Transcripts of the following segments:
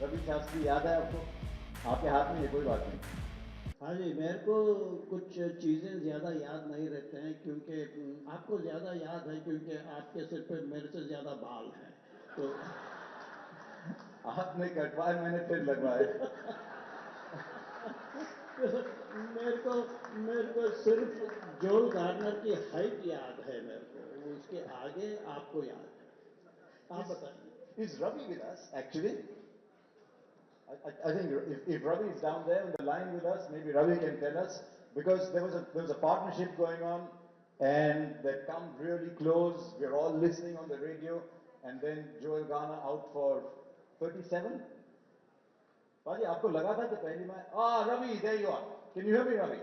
रवि शास्त्री याद है आपको? आपके हाथ में ये कोई बात नहीं। हाँ जी, मेरे को कुछ चीज़ें ज़्यादा याद नहीं रहते हैं क्योंकि आपको ज़्यादा याद है क्योंकि आपके सिर पे मेरे से ज़्यादा बाल हैं तो आपने कटवाए, मैंने फिर लगवाए। मेरे को सिर्फ जोल गार्नर की हाइट याद है मेरे को, उसके आगे आपको याद है। आप Is बताइए। is Ravi with us actually? I think if Ravi is down there on the line with us, maybe Ravi can tell us because there was a partnership going on, and they come really close. We're all listening on the radio, and then Joel Garner out for 37. Paji, आपको लगा था कि पहली मैं Ravi, there you are. Can you hear me, Ravi?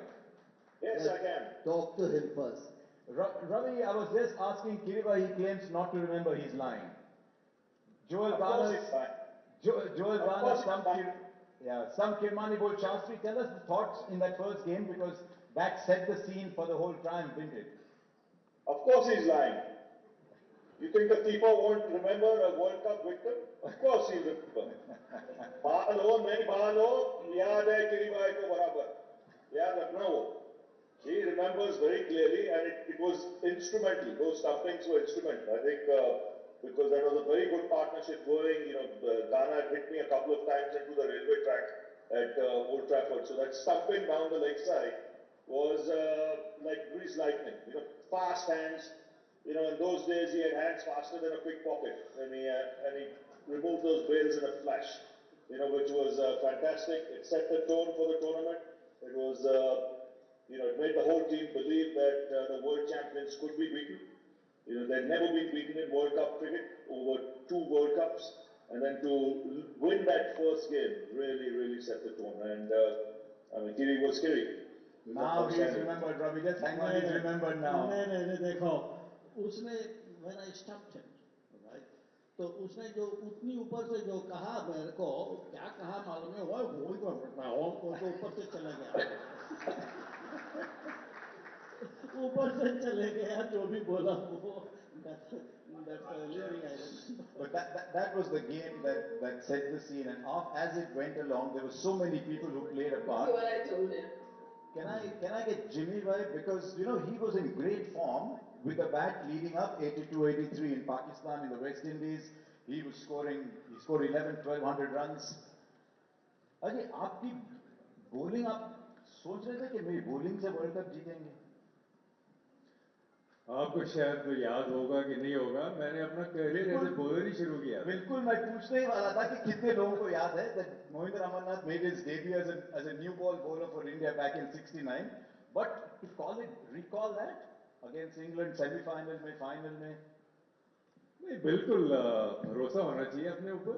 Yes, I can. Talk to him first. Ravi, I was just asking Kiriba. He claims not to remember. He's lying. Joel Of course Garner's it's fine. Joel Of Garner, course it's fine. some Kirmani Bol Shastri. Tell us the thoughts in that first game because that set the scene for the whole triumph, didn't it? Of course he's lying. You think the keeper won't remember a World Cup victim? Of course he'll remember. बाल हो नहीं बाल हो याद है किरीबाई को बराबर याद रखना वो. He remembers very clearly, and it was instrumental. Those stumpings were instrumental. I think because that was a very good partnership going. Ghana had hit me a couple of times into the railway track at Old Trafford. So that stumping down the leg side was like grease lightning. Fast hands. In those days he had hands faster than a pickpocket, and he removed those bails in a flash. Which was fantastic. It set the tone for the tournament. It was. It made the whole team believe that the world champions could be beaten. They'd never been beaten in World Cup cricket over 2 World Cups. And then to win that first game really, really set the tone. And, Kiri was Kiri. Now he's remembered, Ravi. Just hang on, he's remembered now. नहीं देखो, उसने when I stopped him, right? तो उसने जो उतनी ऊपर से जो कहा मेरे को, क्या कहा मालूम है, वो तो ऊपर से चला गया। ऊपर से चले गया जो भी बोला वो. That's the only thing I remember. But that was the game that set the scene, and as it went along, there were so many people who played a part. See what I told him. Can I get Jimmy right? Because he was in great form with the bat leading up 82, 83 in Pakistan, in the West Indies. He scored 11, 1200 runs. अजी आपकी bowling, आप सोच रहे थे कि मेरी bowling से world cup जीतेंगे? आपको शायद तो याद होगा कि नहीं होगा, मैंने अपना करियर एज ए बॉलर ही शुरू किया था. बिल्कुल मैं पूछने ही वाला था कि कितने लोगों को याद है that Mohinder Amarnath made his debut as a new ball bowler for India back in 69, but to recall that against England semi-final में, final में. नहीं, बिल्कुल भरोसा होना चाहिए अपने ऊपर.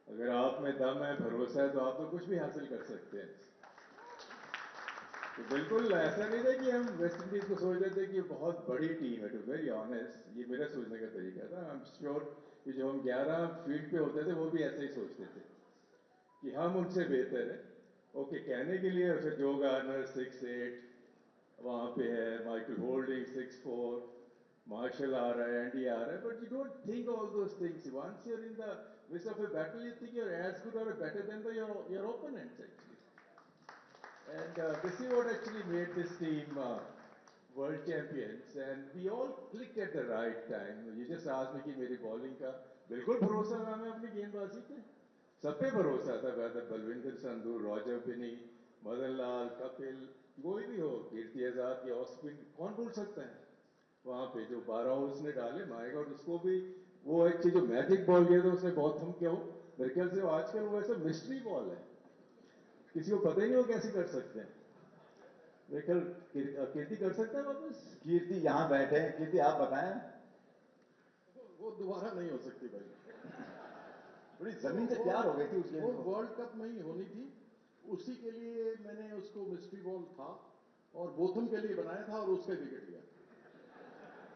अगर आप में दम है, भरोसा है, तो आप तो कुछ भी हासिल कर सकते हैं. तो बिल्कुल ऐसा नहीं था कि हम वेस्ट इंडीज को सोच रहे थे कि बहुत बड़ी टीम है. टू वेरी ऑनेस्ट, ये मेरा सोचने का तरीका था. आई एम श्योर कि जो हम 11 फील्ड पे होते थे वो भी ऐसे ही सोचते थे कि हम उनसे बेहतर है. ओके, कहने के लिए फिर जो गार्नर 6-8 वहां पे है, माइकल होल्डिंग 6-4, मार्शल आ रहा है, एंडी आ रहा है, but you don't think all those things. Once you are in the midst of a battle, you think you are as good or better than your opponents actually. And this is what actually made this team world champions. And we all clicked at the right time. You just asked me कि मेरी bowling का बिल्कुल भरोसा था मैं अपनी गेंदबाजी पे. सब पे भरोसा था, वैसे बलविंदर संधू, रॉजर बिनी, मदन लाल, कपिल, कोई भी हो, कीर्ति आजाद की ऑफ स्पिन कौन भूल सकता है. वहां पे जो 12 उसने डाले, माय गॉड, उसको भी वो एक चीज जो मैजिक बॉल किया था उसने बहुत हम क्यों, मेरे ख्याल से आजकल वो ऐसा मिस्ट्री बॉल है, किसी को पता ही नहीं वो कैसे कर सकते हैं. मेरे ख्याल कीर्ति कर सकता है वापस. कीर्ति यहाँ बैठे हैं. कीर्ति आप बताएं. वो दोबारा नहीं हो सकती भाई. थोड़ी जमीन से प्यार हो गई थी उस गेम वो को. वर्ल्ड कप में ही होनी थी. उसी के लिए मैंने उसको मिस्ट्री बॉल था और बोथम के लिए बनाया था और उसका विकेट लिया.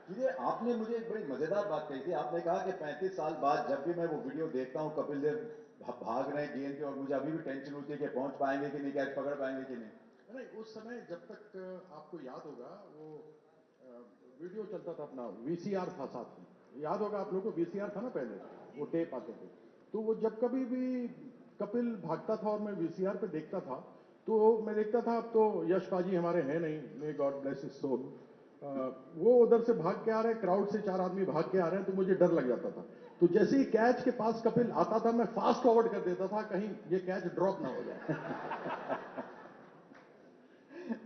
कीजिए, आपने मुझे एक बड़ी मजेदार बात कही थी. आपने कहा कि 35 साल बाद जब भी मैं वो वीडियो देखता हूं, कपिल देव भाग रहे हैं गेंद पे और मुझे अभी भी टेंशन होती है कि पहुंच पाएंगे कि नहीं, कैच पकड़ पाएंगे कि नहीं. नहीं, उस समय जब तक आपको याद होगा वो वीडियो चलता था अपना, वीसीआर था साथ में. याद होगा आप लोगों को, वीसीआर था ना पहले, वो टेप आते थे. तो वो जब कभी भी कपिल भागता था और मैं वीसीआर पे देखता था, तो मैं देखता था अब तो यश पाजी हमारे हैं नहीं, may God bless his soul, वो उधर से भाग के आ रहे हैं, क्राउड से 4 आदमी भाग के आ रहे हैं, तो मुझे डर लग जाता था। तो जैसे ही कैच के पास कपिल आता था, मैं फास्ट फॉरवर्ड कर देता था, कहीं ये कैच ड्रॉप ना हो जाए।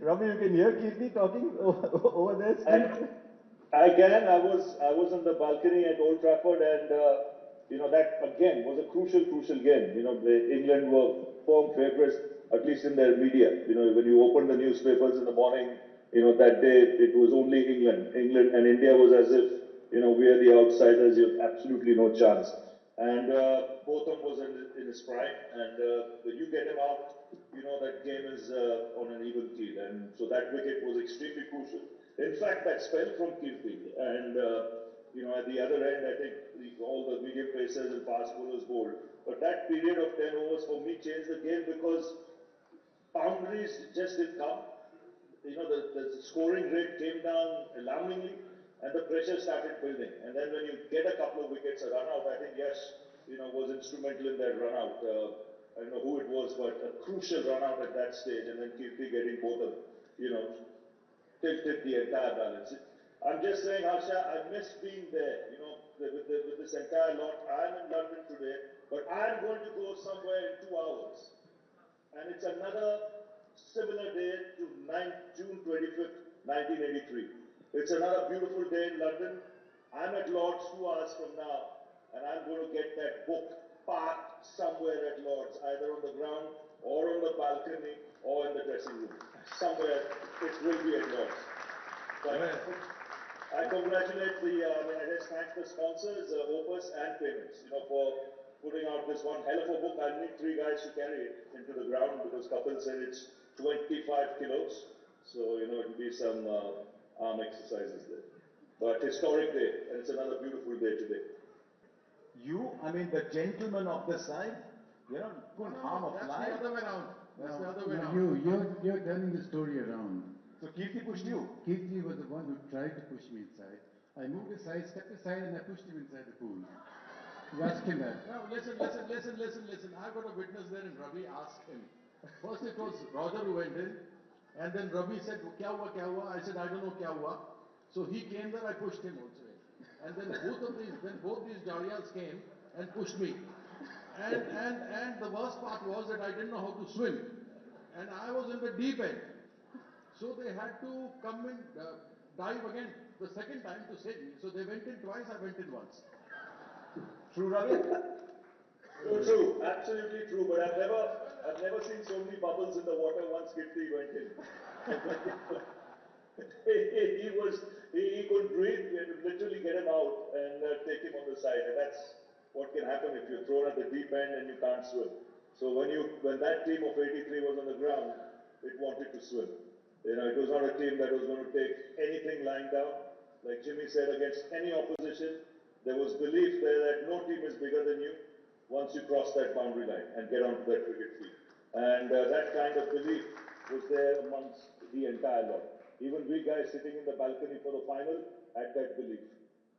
Ravi, you can hear Kirti talking over there still. Again, I was on the balcony at Old Trafford, and that again was a crucial game. England were firm favourites, at least in their media. When you open the newspapers in the morning, that day it was only England and India was as if we are the outsiders. You have absolutely no chance. And Botham was in his prime, and when you get him out, that game is on an even keel, and so that wicket was extremely crucial. In fact, that spell from Kirti, and at the other end, I think all the medium pacers and fast bowlers bowled. But that period of 10 overs for me changed the game because boundaries just didn't come. The scoring rate came down alarmingly, and the pressure started building. And then when you get a couple of wickets, a run out, I think Yash, was instrumental in that run out. I don't know who it was, but a crucial run out at that stage, and then Kirti getting both of, you know, tilted the entire balance. I'm just saying, Harsha, I miss being there, with this entire lot. I'm in London today, but I'm going to go somewhere in 2 hours. And it's another similar day to June 25th, 1983. It's another beautiful day in London. I'm at Lord's 2 hours from now, and I'm going to get that book parked somewhere at Lord's, either on the ground or on the balcony or in the dressing room. Somewhere it will be at Lord's. But I congratulate I just thank the sponsors, Opus and Payments, for putting out this one hell of a book. I'll need 3 guys to carry it into the ground because Kapil said it's 25 kilos. So, it'll be some arm exercises there. But historic day, and it's another beautiful day today. The gentleman of the side, couldn't harm a That's fly. the other way around. That's the other way Now around. you're turning the story around. So Kirti pushed you. Kirti was the one who tried to push me inside. I moved aside, stepped aside, and I pushed him inside the pool. You ask him that. Now listen. I've got a witness there, and Ravi asked him. First it was Roger who went in, and then Ravi said, "Kya hua?" I said, "I don't know kya hua." So he came there, I pushed him also in. And then both these Jadiyas came and pushed me. And the worst part was that I didn't know how to swim. And I was in the deep end. So they had to come and dive again the second time to save me. So they went in twice, I went in once. True, Ravi? True, absolutely true. But I've never seen so many bubbles in the water once Kirti went in. he couldn't breathe. We had to literally get him out and take him on the side. And that's what can happen if you're thrown at the deep end and you can't swim. So when that team of 83 was on the ground, it wanted to swim. It was not a team that was going to take anything lying down. Like Jimmy said, against any opposition, there was belief there that no team is bigger than you once you cross that boundary line and get onto that cricket field. And that kind of belief was there amongst the entire lot. Even we guys sitting in the balcony for the final had that belief.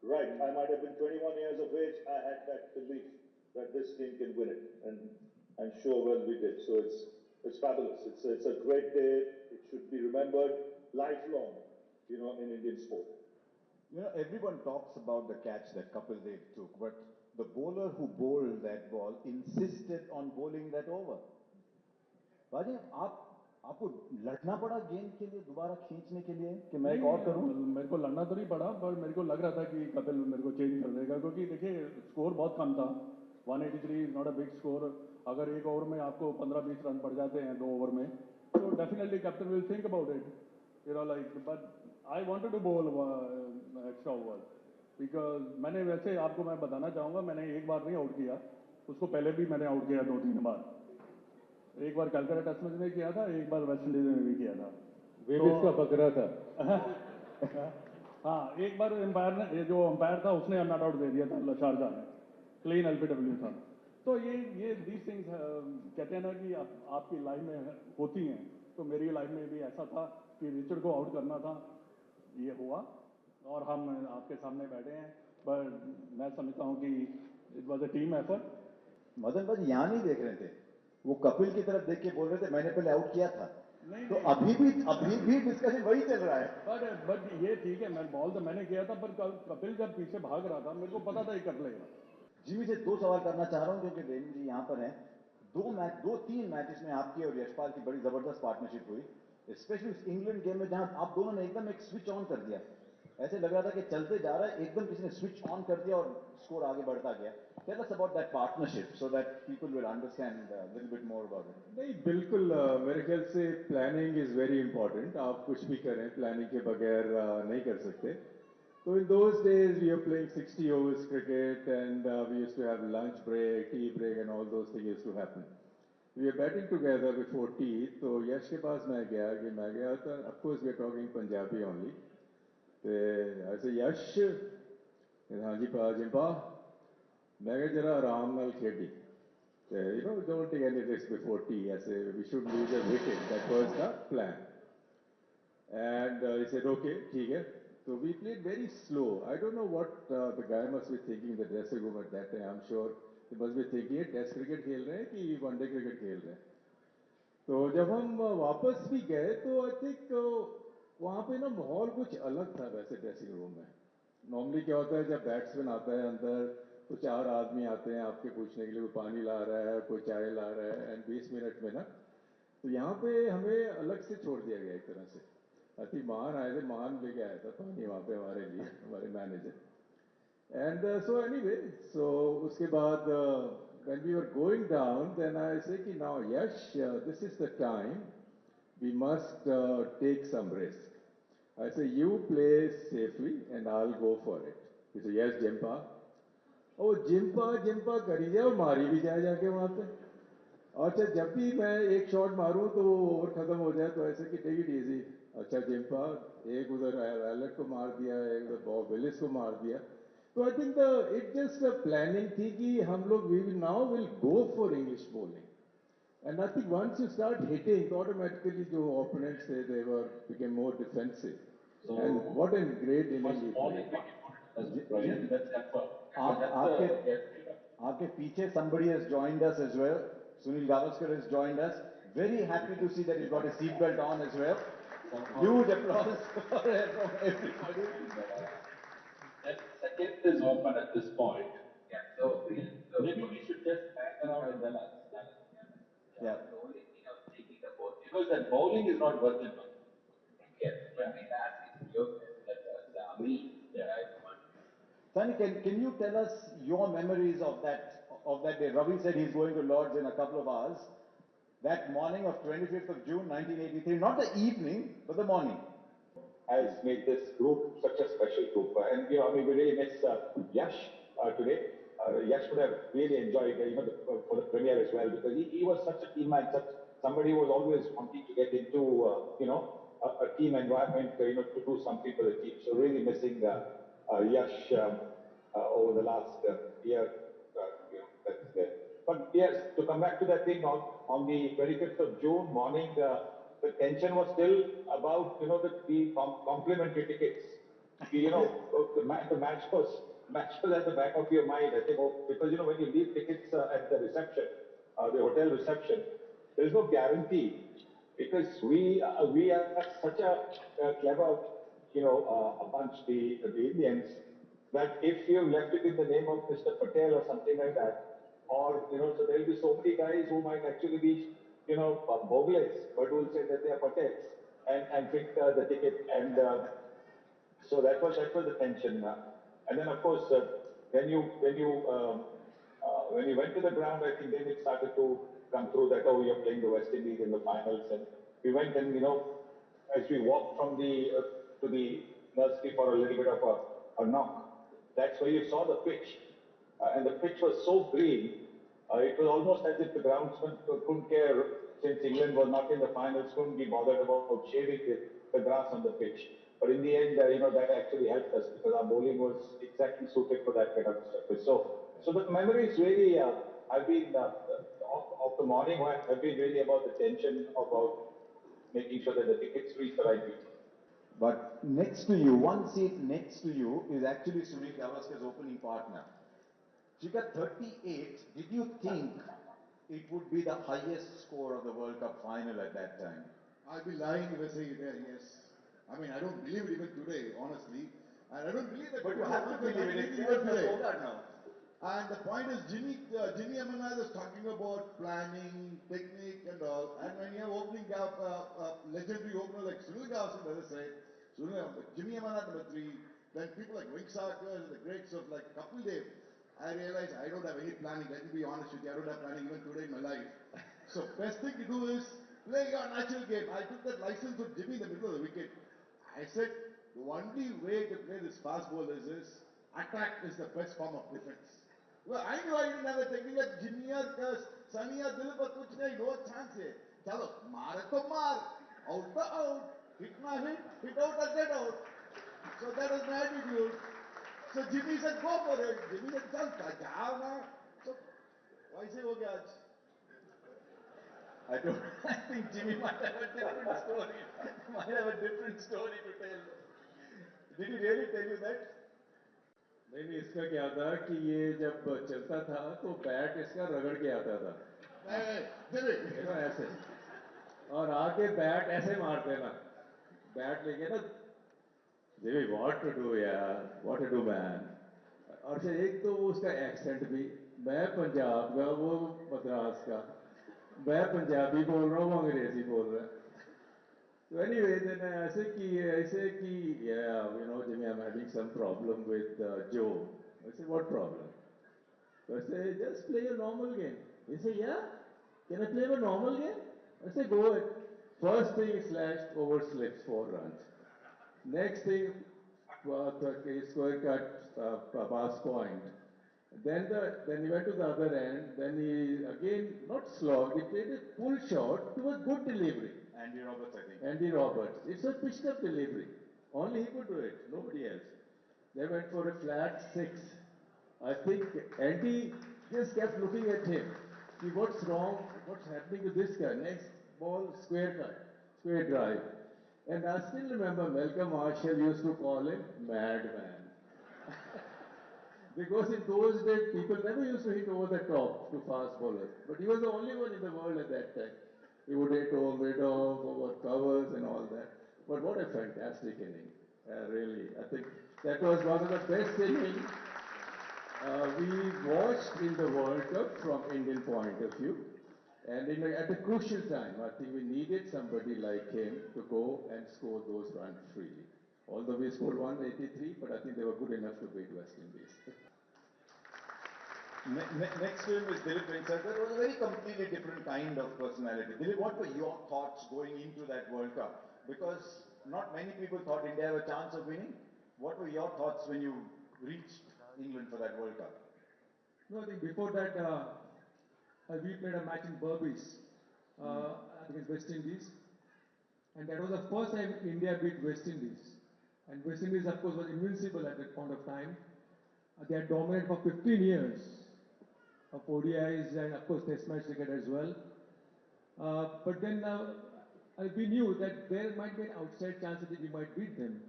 Right, I might have been 21 years of age, I had that belief that this team can win it. And sure well we did. So it's fabulous. It's a great day. It should be remembered lifelong, in Indian sport. Everyone talks about the catch that Kapil Dev took, but the bowler who bowled that ball insisted on bowling that over. बाजी आपको लड़ना पड़ा गेंद के लिए, दोबारा खींचने के लिए कि मैं एक और करूं? मेरे को लड़ना तो नहीं पड़ा, पर मेरे को लग रहा था कि कपिल मेरे को चेंज कर देगा, क्योंकि देखिए स्कोर बहुत कम था. 183 is not a big score. अगर एक ओवर में आपको 15-20 रन पड़ जाते हैं 2 ओवर में, तो definitely captain will think about it, but I wanted to bowl extra over because मैंने वैसे आपको मैं बताना चाहूँगा, मैंने एक बार नहीं आउट किया, उसको पहले भी मैंने आउट किया 2-3 बार. एक बार कलकत्ता टेस्ट मैच में किया था, एक बार वेस्ट इंडीज में भी किया था. वेविस का बकरा था. हाँ, एक बार जो अंपायर था उसने नॉट आउट दे दिया था शारजा में, क्लीन एलबीडब्ल्यू था. तो ये दीज थिंग्स कहते हैं ना कि आपकी लाइफ में होती हैं. तो मेरी लाइफ में भी ऐसा था कि रिचर्ड को आउट करना था, ये हुआ और हम आपके सामने बैठे हैं. पर मैं समझता हूँ कि it was a team effort. Madan भाई यहाँ नहीं देख रहे थे, वो कपिल की तरफ देख के बोल रहे थे मैंने पहले आउट किया था। नहीं, तो नहीं। अभी भी डिस्कशन वही चल रहा है। बट ये ठीक है, मैं बॉल तो मैंने किया था, पर कपिल जब पीछे भाग रहा था मेरे को पता था ये कर लेगा। जिमी से दो सवाल करना चाह रहा हूं क्योंकि वेनु जी यहां पर हैं। दो तीन मैचेस में आपकी और यशपाल की बड़ी जबरदस्त पार्टनरशिप हुई, स्पेशली उस इंग्लैंड गेम में जहां आप दोनों ने एकदम एक स्विच ऑन कर दिया। ऐसे लग रहा था कि चलते जा रहा है, एकदम किसी ने स्विच ऑन कर दिया और स्कोर आगे बढ़ता गया। Tell us about that partnership so that people will understand little bit more about it. नहीं, बिल्कुल मेरे ख्याल से प्लानिंग इज़ वेरी इंपॉर्टेंट। आप कुछ भी करें प्लानिंग के बगैर नहीं कर सकते। So in those days, we were playing 60 overs cricket, and we used to have lunch break, tea break, and all those things used to happen. We were batting together before tea. तो यश के पास मैं गया तो of course we are talking Punjabi only. तो ऐसे यश, हाँ जी Zampa, मैं कहा जरा आराम नाल खेडी। You know, don't take any risk before tea. ऐसे we should lose a wicket. That was the plan. And he said, okay, ठीक है. So we played very slow. I don't know what the guy must be thinking in the dressing room at that time. I'm sure he must be thinking, ये test cricket खेल रहे हैं कि one day cricket खेल रहे हैं. तो जब हम वापस भी गए तो आई थिंक वहाँ पे ना माहौल कुछ अलग था वैसे ड्रेसिंग रूम में. नॉर्मली क्या होता है जब बैट्समैन आता है अंदर तो चार आदमी आते हैं आपके पूछने के लिए, कोई पानी ला रहा है, कोई चाय ला रहा है, एंड 20 मिनट में ना. तो यहाँ पे हमें अलग से छोड़ दिया गया एक तरह से. आई थिंक महान आए थे, महान लेके आया था पानी वहाँ पे हमारे लिए, हमारे मैनेजर. एंड सो एनीवे, सो उसके बाद when we were going down, then I say कि now Yash, this is the time we must take some risk. I say you play safely and I'll go for it. He said yes Jimpa. ओ जिम्पा जिम्पा करी जाओ, मारी भी जाए जाके वहाँ पे. अच्छा जब भी मैं एक शॉट मारूं तो वो ओवर खत्म हो जाए तो ऐसे कि टेक इट इजी. अच्छा जिम्पा, एक उधर एलेट को मार दिया, एक उधर बॉब विलिस को मार दिया. तो I think the it just planning थी कि हम लोग we will now will go for English bowling. And I think once you start hitting तो ऑटोमेटिकली जो ओपोनेंट्स थे they were became more defensive. And what an great inning he played. आपके पीछे somebody has joined us as well. Sunil Gavaskar has joined us. Very happy to see that he's got his seat belt on as well. Huge applause for from everybody. That second is open at this point. Yeah. So maybe we should just hang around and tell us. Yeah. The only thing I was thinking about, because that bowling is not worth it. Yes. I mean, as is your that Ami, the guy who won. Sunny, can you tell us your memories of that day? Ravi said he's going to Lords in a couple of hours. That morning of 25th of June 1983, not the evening, but the morning. Has made this group such a special group. And, I mean, we really miss Yash today. Yash would have really enjoyed, for the premiere as well, because he was such a team man, somebody who was always wanting to get into, a team environment, to do something for the team. So really missing Yash over the last year, that's there. But yes, to come back to that thing on the 25th of June morning, the tension was still about, the complimentary tickets. The match was at the back of your mind. I think, because, when you leave tickets at the reception, the hotel reception, there's no guarantee because we are such a clever, a bunch, the Indians, that if you've left it in the name of Mr. Patel or something like that, or, so there'll be so many guys who might actually be, Bogles, but who will say that they are Patels and print the ticket. And so that was the tension. And then, of course, when you went to the ground, I think then it started to come through that, oh, you're playing the West Indies in the finals. And we went and, as we walked from to the nursery for a little bit of a knock, that's where you saw the pitch. And the pitch was so green, it was almost as if the groundsman couldn't care, since England was not in the finals, couldn't be bothered about shaving the grass on the pitch. But in the end, that actually helped us because our bowling was exactly suited for that kind of surface. So the memories really have been of the morning have been really about the tension about making sure that the tickets reach the right people. But next to you, one seat next to you, is actually Sunil Gavaskar's opening partner. She got 38. Did you think it would be the highest score of the World Cup final at that time. I'll be lying if I say yes. I mean, I don't believe it even today, honestly. And I don't believe that. But you have to believe it. It's even today. Fogart now. And the point is, Jimmy Amannath is talking about planning, technique, and all. And when you have opening up, legendary opener like Sunil Gavaskar on the other side, Jimmy Amannath number 3, then people like Wink Sarkar and the greats of like Kapil Dev. I realize I don't have any planning. Let me be honest with you. I don't have planning even today in my life. So best thing to do is play your natural game. I took that license from Jimmy in the middle of the wicket. I said the only way to play this fast bowlers is attack is the best form of defense. Well, I knew I didn't have the technique of Jimmy or Sunny or Dilip or kuch nahi, no chance hai. Chalo, maar to maar, out to out, hit na hit out or get out. So that was my attitude. So Jimmy said, go for it. Jimmy said, chal, jao na. So, वैसे हो गया आज. I think Jimmy might have a different story. Might have a different story to tell. Did he really tell you that? नहीं इसका क्या था कि ये जब चलता था तो बैट इसका रगड़ के आता था ऐसे और आके बैट ऐसे मार देना बैट लेके ना जिमी व्हाट टू डू यार व्हाट टू डू मैन और फिर एक तो वो उसका एक्सेंट भी मैं पंजाब का वो मद्रास का मैं पंजाबी बोल रहा हूँ वो अंग्रेजी बोल रहा है So anyway, then I said, yeah, you know, Jimmy, I'm having some problem with Joe. I said, what problem? So I said, just play a normal game. He said, yeah? Can I play a normal game? I said, go ahead. First thing he slashed, over slips, 4 runs. Next thing, square cut, pass point. Then he went to the other end. Then he again not slogged. He played a pull shot to a good delivery. Andy Roberts, I think. Andy Roberts. It's a pitched up delivery. Only he could do it. Nobody else. They went for a flat 6. I think Andy just kept looking at him. See what's wrong? What's happening to this guy? Next ball, square cut, square drive. And I still remember Malcolm Marshall used to call him madman. Because in those days, people never used to hit over the top to fast bowlers. But he was the only one in the world at that time. He would hit over mid-off, over covers and all that. But what a fantastic inning. Really, I think that was one of the best innings we watched in the World Cup from Indian point of view. And at a crucial time, I think we needed somebody like him to go and score those runs freely. Although we scored 183, but I think they were good enough to beat West Indies. Next to him is Dilip Venksathar. It was a very completely different kind of personality. Dilip, what were your thoughts going into that World Cup? Because not many people thought India have a chance of winning. What were your thoughts when you reached England for that World Cup? No, I think before that, we played a match in Berbice against West Indies. And that was the first time India beat West Indies. And West Indies, of course, was invincible at that point of time. They had dominated for 15 years of ODIs and, of course, Test match cricket as well. But then we knew that there might be an outside chance that we might beat them.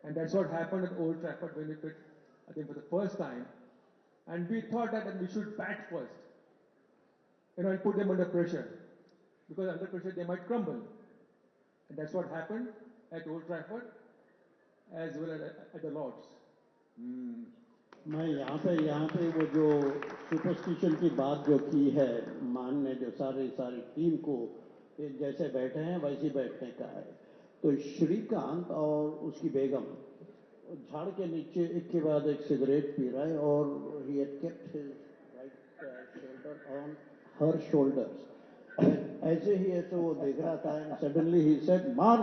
And that's what happened at Old Trafford when we played, I think, for the first time. And we thought that we should bat first, and put them under pressure. Because under pressure, they might crumble. And that's what happened at Old Trafford as well as at the Lords. मैं यहाँ पे वो जो superstition की बात जो की है मान ने जो सारी टीम को जैसे बैठे हैं वैसे बैठने का है तो श्रीकांत और उसकी बेगम झाड़ के नीचे एक के बाद एक सिगरेट पी रहा है और he had kept his right shoulder on her shoulders ऐसे ही ऐसे वो देख रहा था and suddenly he said मान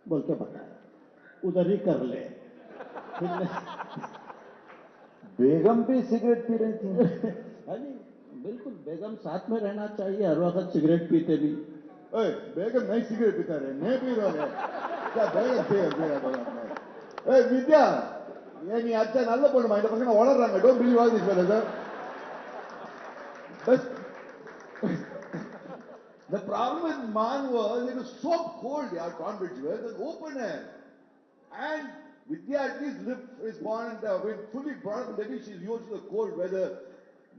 बोल के बताया उधर ही कर ले बेगम भी सिगरेट पी रही थी हाँ जी बिल्कुल बेगम साथ में रहना चाहिए हर वक्त सिगरेट पीते भी बेगम नहीं सिगरेट पीता रहे मैं पी रहा है क्या बेगम सिगरेट पी रहा है विद्या ये नहीं अच्छा நல்ல பொண்ணு இந்த பசங்க வளர்றாங்க don't believe all this fellas the problem with Man was it was so cold yaar Tonbridge was an open air and Vidya at least lived is born and been fully brought up in Delhi. She's used to the cold weather.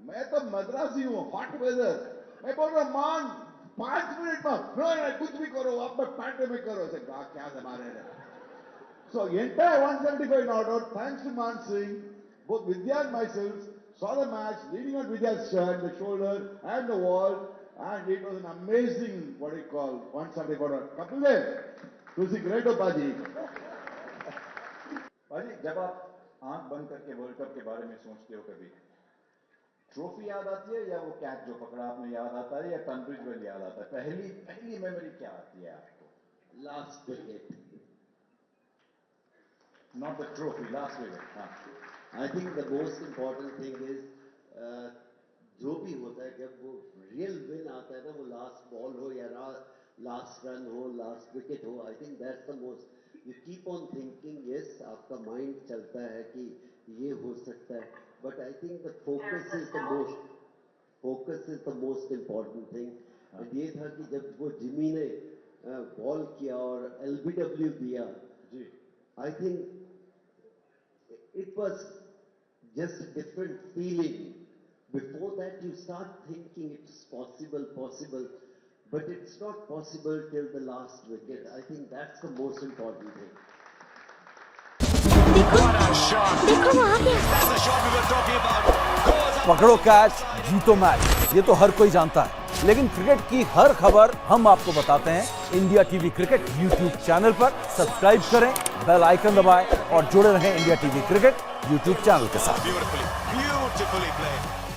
मैं तो मद्रासी हूँ, hot weather, मैं बोल रहा हूँ मान 5 minute में, नहीं कुछ भी करो, आप में पैंट में करो, ऐसे क्या जमा रहे हैं. So entire 175 not out, thanks to Man Singh, both Vidya and myself saw the match, leading on Vidya's shirt, the shoulder and the wall, and it was an amazing, what do you call, 175 not. Kapil Dev, तुसी great हो बाजी. बाजी, जब आप आंख बंद करके world cup के बारे में सोचते हो कभी, ट्रॉफी याद आती है या वो कैच जो पकड़ा आपने याद आता है या टनब्रिज वेल याद आता है? पहली मेमोरी क्या आती है आपको? Last wicket. Not the trophy, last wicket. हाँ. I think the most important thing is जो भी होता है जब वो रियल विन आता है ना, वो लास्ट बॉल हो या लास्ट रन हो, लास्ट विकेट हो, I think that's the most. You keep on thinking, yes आपका माइंड चलता है कि ये हो सकता है, but I think the focus is the most important thing. And ये था कि जब वो जिमी ने बॉल किया और LBW दिया, जी, I think it was just a different feeling. Before that, you start thinking it's possible, but it's not possible till the last wicket. I think that's the most important thing. देखो वो आ गया. पकड़ो catch, जीतो match, ये तो हर कोई जानता है. लेकिन क्रिकेट की हर खबर हम आपको बताते हैं India TV cricket YouTube channel पर. सब्सक्राइब करें, बेल आइकन दबाएं और जुड़े रहें India TV cricket YouTube channel के साथ. Beautifully played.